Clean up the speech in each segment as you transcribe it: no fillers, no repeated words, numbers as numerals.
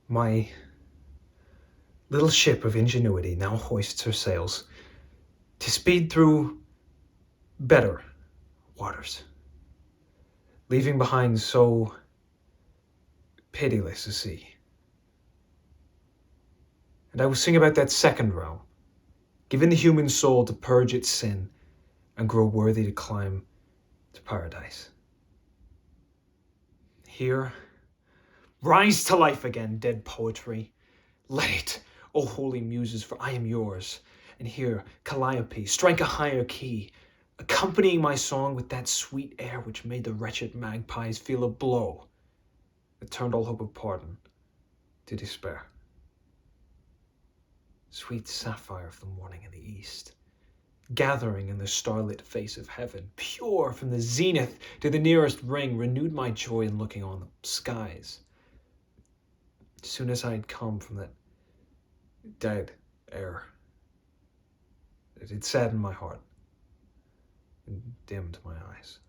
My little ship of ingenuity now hoists her sails to speed through better waters, leaving behind so pitiless a sea. And I will sing about that second realm, giving the human soul to purge its sin and grow worthy to climb to paradise. Here, rise to life again, dead poetry. Let it, O holy muses, for I am yours. And here, Calliope, strike a higher key, accompanying my song with that sweet air which made the wretched magpies feel a blow that turned all hope of pardon to despair. Sweet sapphire of the morning in the east, gathering in the starlit face of heaven, pure from the zenith to the nearest ring, renewed my joy in looking on the skies. As soon as I had come from that dead air, it had saddened my heart and dimmed my eyes.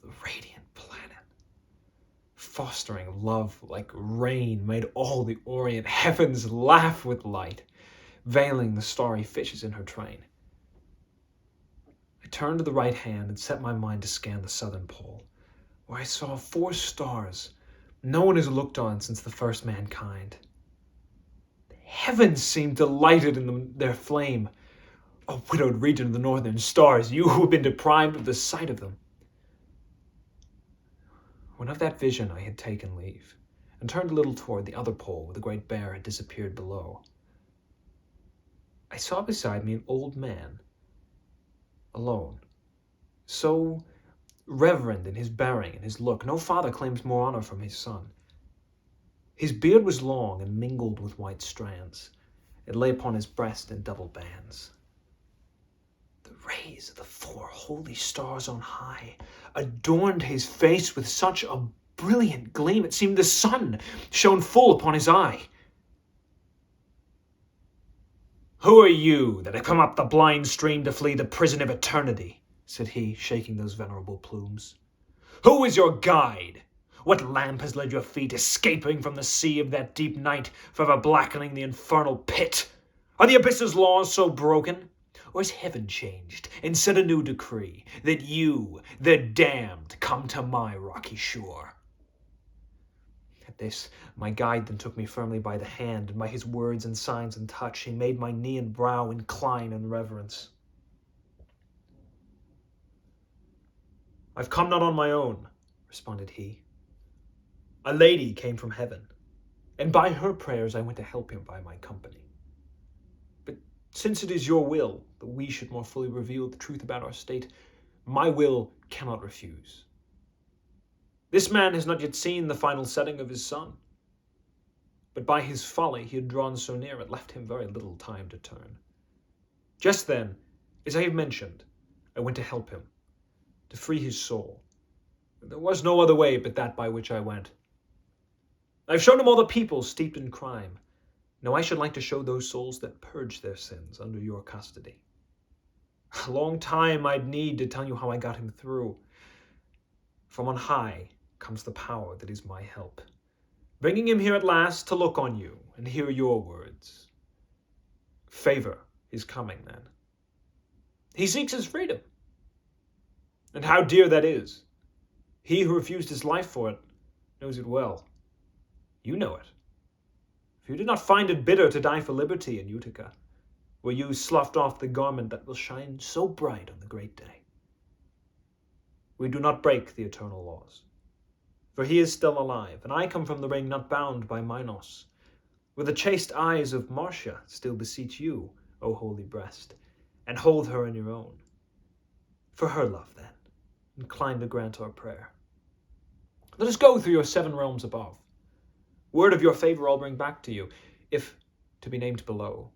The radiant planet, fostering love like rain, made all the orient heavens laugh with light, veiling the starry fishes in her train. I turned to the right hand and set my mind to scan the southern pole, where I saw 4 stars no one has looked on since the first mankind. The heavens seemed delighted in their flame. O widowed region of the northern stars, you who have been deprived of the sight of them. When of that vision I had taken leave, and turned a little toward the other pole where the great bear had disappeared below, I saw beside me an old man, alone, so reverend in his bearing and his look, no father claims more honor from his son. His beard was long and mingled with white strands. It lay upon his breast in double bands. The rays of the 4 holy stars on high adorned his face with such a brilliant gleam, it seemed the sun shone full upon his eye. "Who are you that have come up the blind stream to flee the prison of eternity?" said he, shaking those venerable plumes. "Who is your guide? What lamp has led your feet, escaping from the sea of that deep night, forever blackening the infernal pit? Are the abyss's laws so broken? Or has heaven changed and set a new decree, that you, the damned, come to my rocky shore?" At this, my guide then took me firmly by the hand, and by his words and signs and touch, he made my knee and brow incline in reverence. "I've come not on my own," responded he. "A lady came from heaven, and by her prayers I went to help him by my company. But since it is your will that we should more fully reveal the truth about our state, my will cannot refuse. This man has not yet seen the final setting of his sun, but by his folly he had drawn so near it left him very little time to turn. Just then, as I have mentioned, I went to help him, to free his soul. There was no other way but that by which I went. I've shown him all the people steeped in crime. Now I should like to show those souls that purge their sins under your custody. A long time I'd need to tell you how I got him through. From on high comes the power that is my help, bringing him here at last to look on you and hear your words. Favor is coming then. He seeks his freedom. And how dear that is. He who refused his life for it knows it well. You know it. For you did not find it bitter to die for liberty in Utica, where you sloughed off the garment that will shine so bright on the great day. We do not break the eternal laws, for he is still alive, and I come from the ring not bound by Minos, where the chaste eyes of Marcia still beseech you, O holy breast, and hold her in your own. For her love, then, incline to grant our prayer. Let us go through your 7 realms above. Word of your favor I'll bring back to you, if, to be named below,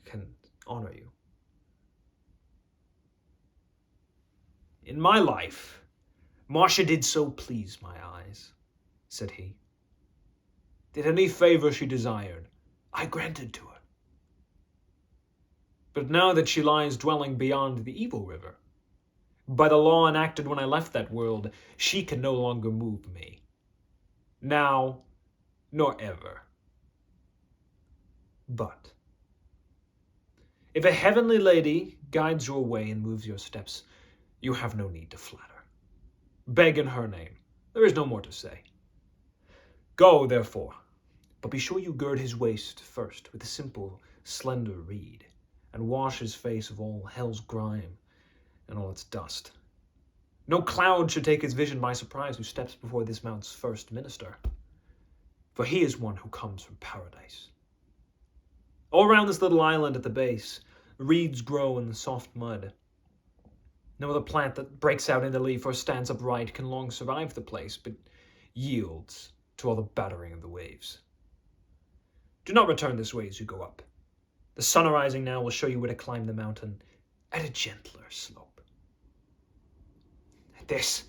can honor you. In my life, Marcia did so please my eyes, said he, that any favor she desired, I granted to her. But now that she lies dwelling beyond the evil river, by the law enacted when I left that world, she can no longer move me. Now, nor ever. But if a heavenly lady guides your way and moves your steps, you have no need to flatter. Beg in her name. There is no more to say. Go, therefore, but be sure you gird his waist first with a simple, slender reed, and wash his face of all hell's grime and all its dust. No cloud should take his vision by surprise who steps before this mount's first minister, for he is one who comes from paradise. All around this little island at the base, reeds grow in the soft mud. No other plant that breaks out into leaf or stands upright can long survive the place, but yields to all the battering of the waves. Do not return this way as you go up. The sun arising now will show you where to climb the mountain at a gentler slope. At this,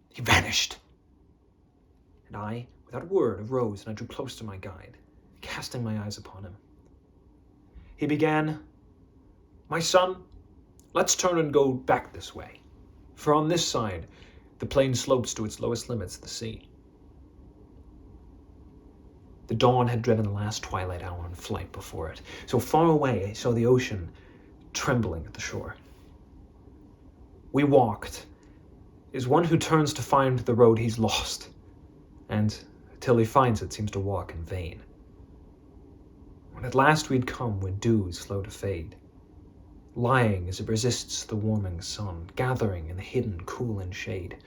he vanished. And I, without a word, arose and I drew close to my guide, casting my eyes upon him. He began, "My son, let's turn and go back this way, for on this side, the plain slopes to its lowest limits, the sea." The dawn had driven the last twilight hour in flight before it, so far away I saw the ocean trembling at the shore. We walked, as one who turns to find the road he's lost, and till he finds it seems to walk in vain. When at last we'd come where dew is slow to fade, lying as it resists the warming sun, gathering in the hidden cool and shade,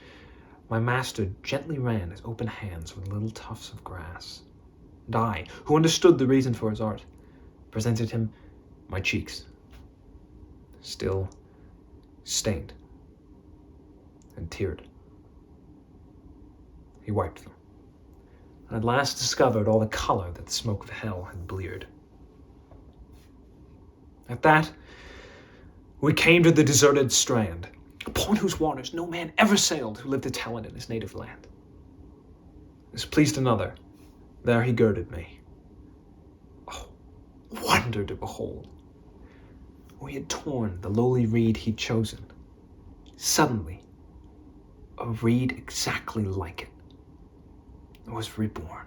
my master gently ran his open hands over the little tufts of grass, and I, who understood the reason for his art, presented him my cheeks, still stained and teared. He wiped them, and at last discovered all the color that the smoke of hell had bleared. At that, we came to the deserted strand, upon whose waters no man ever sailed who lived to tell it in his native land. This pleased another. There he girded me. Oh, wonder to behold! We had torn the lowly reed he'd chosen. Suddenly, a reed exactly like it was reborn.